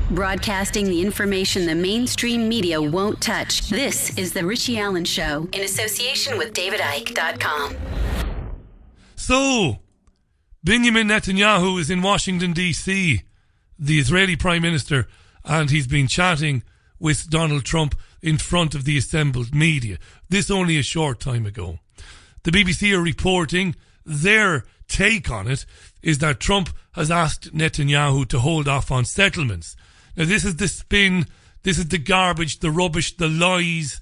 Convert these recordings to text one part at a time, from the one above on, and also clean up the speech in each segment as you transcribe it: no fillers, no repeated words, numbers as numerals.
Broadcasting the information the mainstream media won't touch. This is The Richie Allen Show in association with DavidIke.com. So, Benjamin Netanyahu is in Washington, D.C., the Israeli Prime Minister, and he's been chatting with Donald Trump in front of the assembled media. This only a short time ago. The BBC are reporting their take on it is that Trump has asked Netanyahu to hold off on settlements. Now, this is the spin, this is the garbage, the rubbish, the lies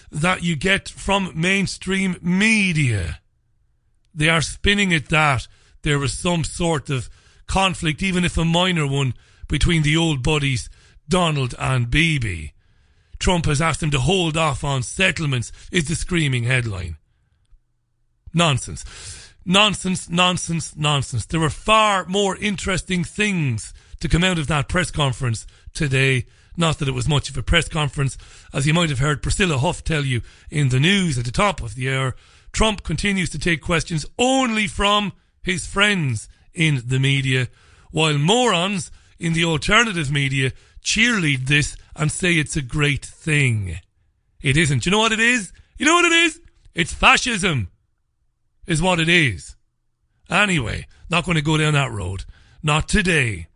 that you get from mainstream media. They are spinning it that there was some sort of conflict, even if a minor one, between the old buddies, Donald and Bibi. Trump has asked him to hold off on settlements, is the screaming headline. Nonsense. Nonsense, nonsense, nonsense. There were far more interesting things to come out of that press conference today. Not that it was much of a press conference. As you might have heard Priscilla Huff tell you in the news at the top of the hour, Trump continues to take questions only from his friends in the media, while morons in the alternative media cheerlead this and say it's a great thing. It isn't. You know what it is? You know what it is? It's fascism, is what it is. Anyway, not going to go down that road. Not today.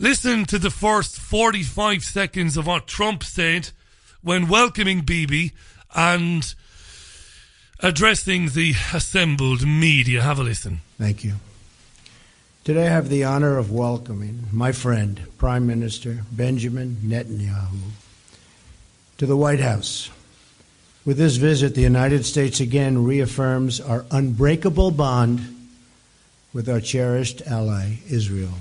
Listen to the first 45 seconds of what Trump said when welcoming Bibi and addressing the assembled media. Have a listen. Thank you. Today I have the honor of welcoming my friend, Prime Minister Benjamin Netanyahu, to the White House. With this visit, the United States again reaffirms our unbreakable bond with our cherished ally, Israel.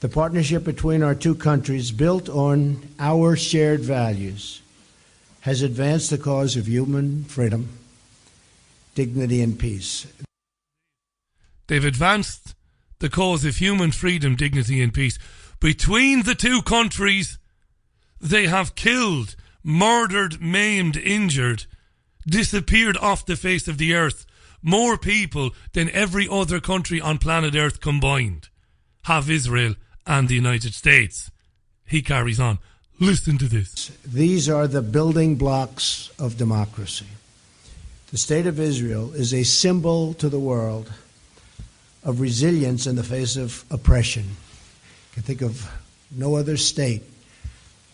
The partnership between our two countries, built on our shared values, has advanced the cause of human freedom, dignity, and peace. They've advanced the cause of human freedom, dignity, and peace. Between the two countries, they have killed, murdered, maimed, injured, disappeared off the face of the earth. More people than every other country on planet Earth combined have Israel and the United States. He carries on. Listen to this. These are the building blocks of democracy. The State of Israel is a symbol to the world of resilience in the face of oppression. You can think of no other state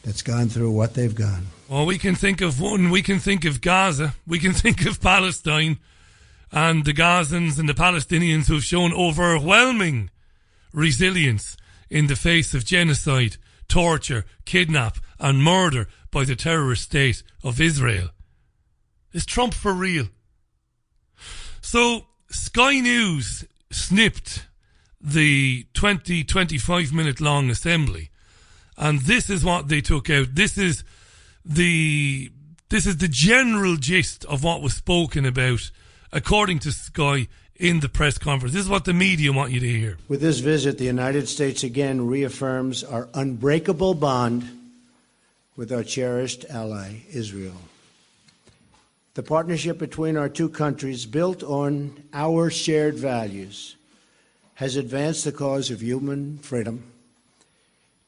that's gone through what they've gone. Well, we can think of one. We can think of Gaza. We can think of Palestine and the Gazans and the Palestinians who've shown overwhelming resilience in the face of genocide, torture, kidnap and murder by the terrorist state of Israel. Is Trump for real? So, Sky News snipped the 25 minute long assembly, and this is what they took out. This is the general gist of what was spoken about, according to Sky, in the press conference. This is what the media want you to hear. With this visit, the United States again reaffirms our unbreakable bond with our cherished ally, Israel. The partnership between our two countries, built on our shared values, has advanced the cause of human freedom,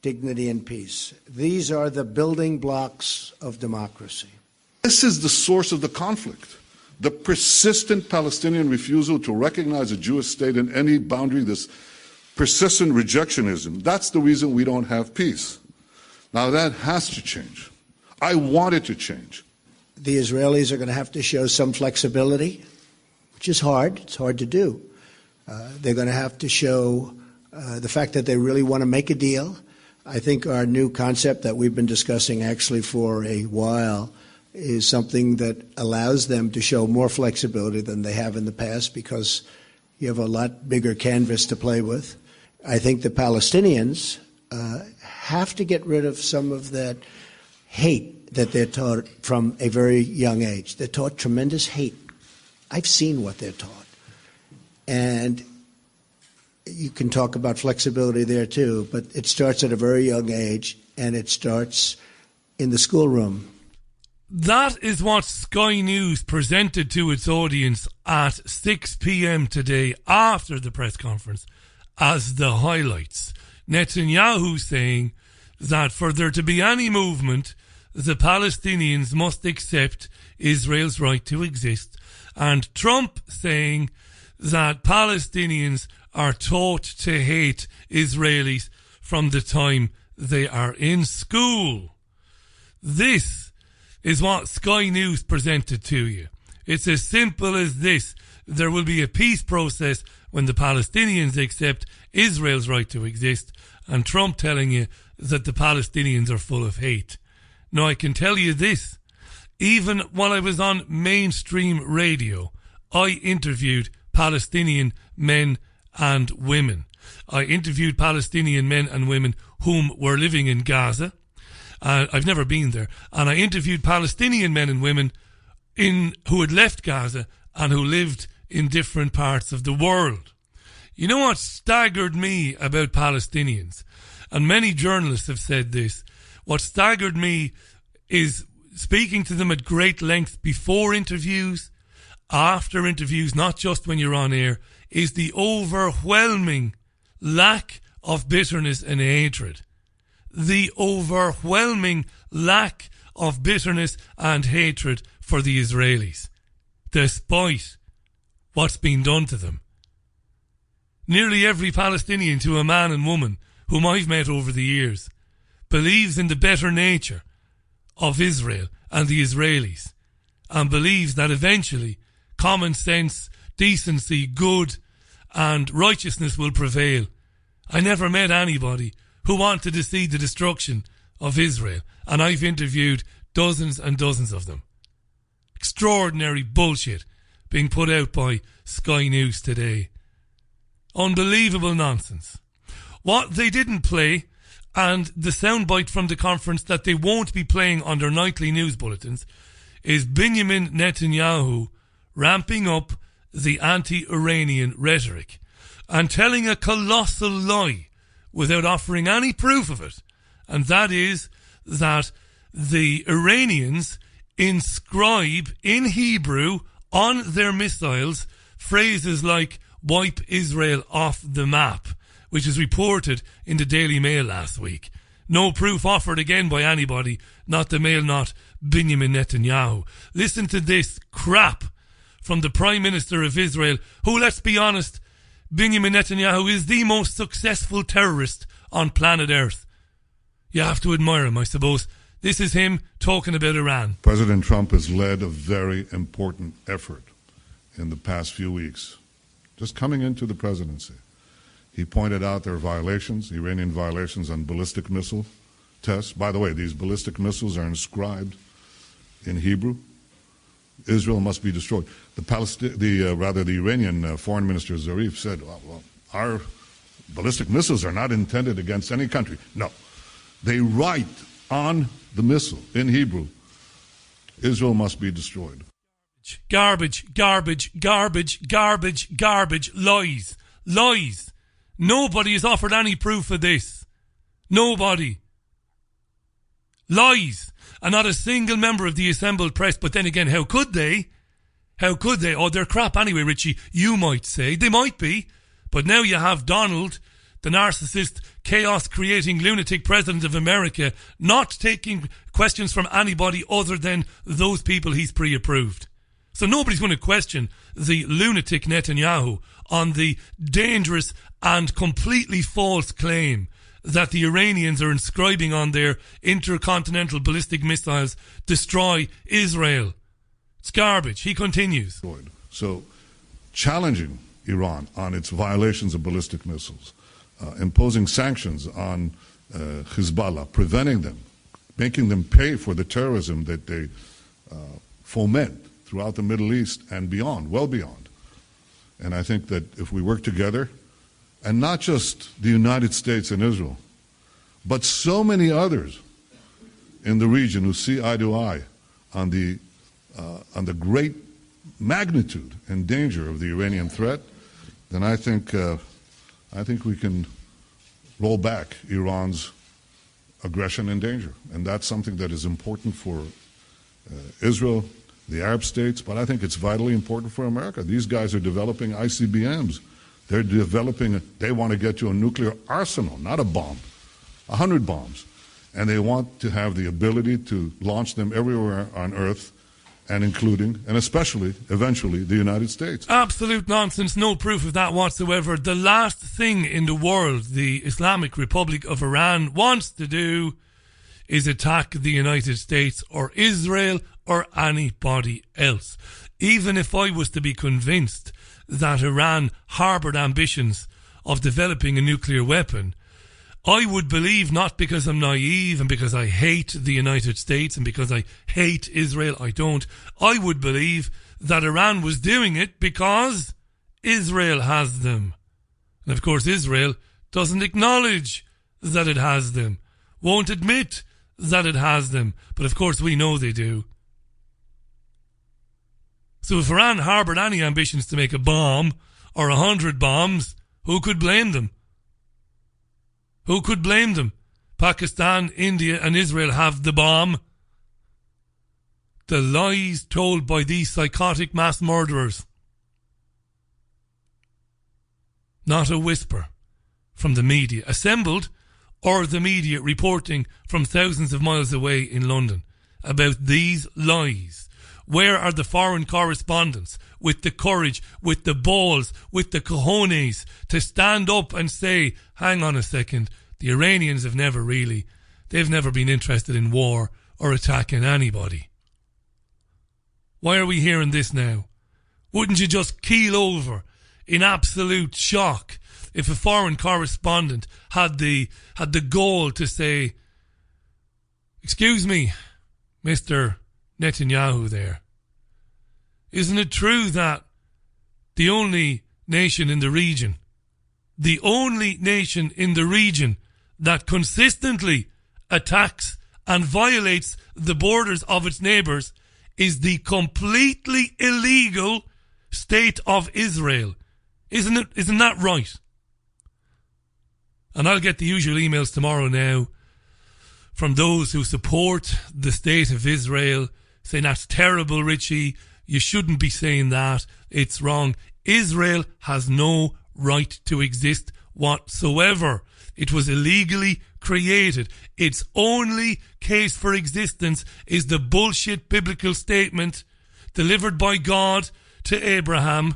dignity, and peace. These are the building blocks of democracy. This is the source of the conflict. The persistent Palestinian refusal to recognize a Jewish state in any boundary, this persistent rejectionism, that's the reason we don't have peace. Now that has to change. I want it to change. The Israelis are going to have to show some flexibility, which is hard. It's hard to do. They're going to have to show the fact that they really want to make a deal. I think our new concept that we've been discussing actually for a while is something that allows them to show more flexibility than they have in the past, because you have a lot bigger canvas to play with. I think the Palestinians have to get rid of some of that hate that they're taught from a very young age. They're taught tremendous hate. I've seen what they're taught. And you can talk about flexibility there too, but it starts at a very young age, and it starts in the schoolroom. That is what Sky News presented to its audience at 6 p.m. today after the press conference as the highlights. Netanyahu saying that for there to be any movement, the Palestinians must accept Israel's right to exist. And Trump saying that Palestinians are taught to hate Israelis from the time they are in school. This is what Sky News presented to you. It's as simple as this. There will be a peace process when the Palestinians accept Israel's right to exist, and Trump telling you that the Palestinians are full of hate. Now, I can tell you this. Even while I was on mainstream radio, I interviewed Palestinian men and women. I interviewed Palestinian men and women whom were living in Gaza. I've never been there. And I interviewed Palestinian men and women who had left Gaza and who lived in different parts of the world. You know what staggered me about Palestinians? And many journalists have said this. What staggered me is speaking to them at great length before interviews, after interviews, not just when you're on air, is the overwhelming lack of bitterness and hatred. The overwhelming lack of bitterness and hatred for the Israelis, despite what's been done to them. Nearly every Palestinian, to a man and woman whom I've met over the years, believes in the better nature of Israel and the Israelis, and believes that eventually common sense, decency, good and righteousness will prevail. I never met anybody who wanted to see the destruction of Israel, and I've interviewed dozens and dozens of them. Extraordinary bullshit being put out by Sky News today. Unbelievable nonsense. What they didn't play, and the soundbite from the conference that they won't be playing on their nightly news bulletins, is Benjamin Netanyahu ramping up the anti-Iranian rhetoric and telling a colossal lie without offering any proof of it. And that is that the Iranians inscribe in Hebrew on their missiles phrases like "wipe Israel off the map," which is reported in the Daily Mail last week. No proof offered again by anybody, not the Mail, not Benjamin Netanyahu. Listen to this crap from the Prime Minister of Israel, who, let's be honest, Benjamin Netanyahu is the most successful terrorist on planet Earth. You have to admire him, I suppose. This is him talking about Iran. President Trump has led a very important effort in the past few weeks, just coming into the presidency. He pointed out there are violations, Iranian violations on ballistic missile tests. By the way, these ballistic missiles are inscribed in Hebrew. Israel must be destroyed. The Iranian Foreign Minister Zarif said, well, our ballistic missiles are not intended against any country. No. They write on the missile in Hebrew, Israel must be destroyed. Garbage, garbage, garbage, garbage, garbage, lies, lies. Nobody has offered any proof of this. Nobody. Lies. And not a single member of the assembled press. But then again, how could they? How could they? Oh, they're crap anyway, Richie, you might say. They might be. But now you have Donald, the narcissist, chaos-creating lunatic president of America, not taking questions from anybody other than those people he's pre-approved. So nobody's going to question the lunatic Netanyahu on the dangerous and completely false claim that the Iranians are inscribing on their intercontinental ballistic missiles, "Destroy Israel." It's garbage. He continues. So challenging Iran on its violations of ballistic missiles, imposing sanctions on Hezbollah, preventing them, making them pay for the terrorism that they foment throughout the Middle East and beyond, well beyond. And I think that if we work together, and not just the United States and Israel, but so many others in the region who see eye to eye on the great magnitude and danger of the Iranian threat, then I think we can roll back Iran's aggression and danger. And that's something that is important for Israel, the Arab states, but I think it's vitally important for America. These guys are developing ICBMs They're developing, they want to get to a nuclear arsenal, not a bomb, 100 bombs. And they want to have the ability to launch them everywhere on Earth, and including, and especially, eventually, the United States. Absolute nonsense, no proof of that whatsoever. The last thing in the world the Islamic Republic of Iran wants to do is attack the United States or Israel or anybody else. Even if I was to be convinced that Iran harboured ambitions of developing a nuclear weapon, I would believe, not because I'm naive and because I hate the United States and because I hate Israel, I don't. I would believe that Iran was doing it because Israel has them. And of course Israel doesn't acknowledge that it has them, won't admit that it has them, but of course we know they do. So if Iran harboured any ambitions to make a bomb or 100 bombs, who could blame them? Who could blame them? Pakistan, India and Israel have the bomb. The lies told by these psychotic mass murderers. Not a whisper from the media assembled or the media reporting from thousands of miles away in London about these lies. Where are the foreign correspondents with the courage, with the balls, with the cojones to stand up and say, hang on a second, the Iranians they've never been interested in war or attacking anybody. Why are we hearing this now? Wouldn't you just keel over in absolute shock if a foreign correspondent had the gall to say, excuse me, Mr. Netanyahu there, isn't it true that the only nation in the region that consistently attacks and violates the borders of its neighbours is the completely illegal state of Israel? Isn't that right? And I'll get the usual emails tomorrow now from those who support the state of Israel, saying that's terrible, Richie, you shouldn't be saying that, it's wrong. Israel has no right to exist whatsoever. It was illegally created. Its only case for existence is the bullshit biblical statement delivered by God to Abraham.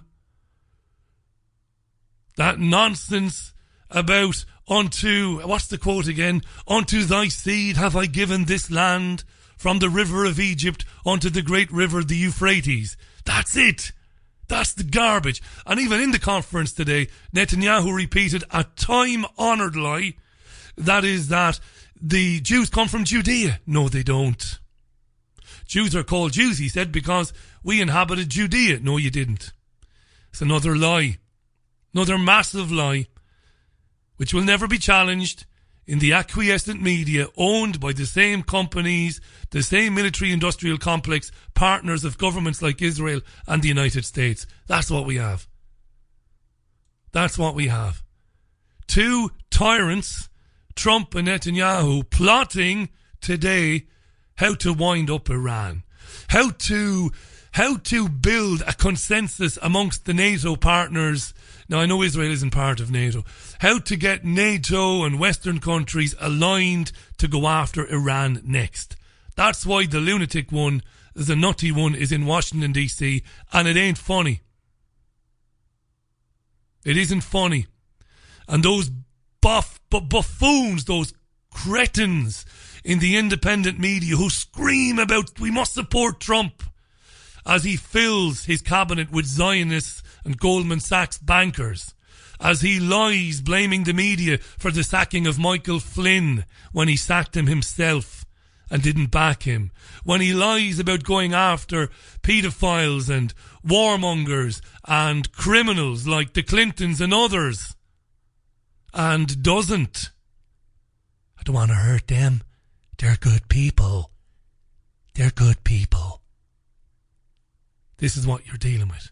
That nonsense about what's the quote again? Unto thy seed have I given this land, from the river of Egypt unto the great river, the Euphrates. That's it. That's the garbage. And even in the conference today, Netanyahu repeated a time-honoured lie. That is that the Jews come from Judea. No, they don't. Jews are called Jews, he said, because we inhabited Judea. No, you didn't. It's another lie. Another massive lie, which will never be challenged in the acquiescent media owned by the same companies, the same military-industrial complex, partners of governments like Israel and the United States. That's what we have. That's what we have. Two tyrants, Trump and Netanyahu, plotting today how to wind up Iran, how to build a consensus amongst the NATO partners. Now, I know Israel isn't part of NATO. How to get NATO and Western countries aligned to go after Iran next. That's why the lunatic one, the nutty one, is in Washington, D.C., and it ain't funny. It isn't funny. And those buffoons, those cretins in the independent media who scream about we must support Trump as he fills his cabinet with Zionists and Goldman Sachs bankers, as he lies blaming the media for the sacking of Michael Flynn when he sacked him himself and didn't back him, when he lies about going after paedophiles and warmongers and criminals like the Clintons and others, and doesn't. I don't want to hurt them. They're good people. They're good people. This is what you're dealing with.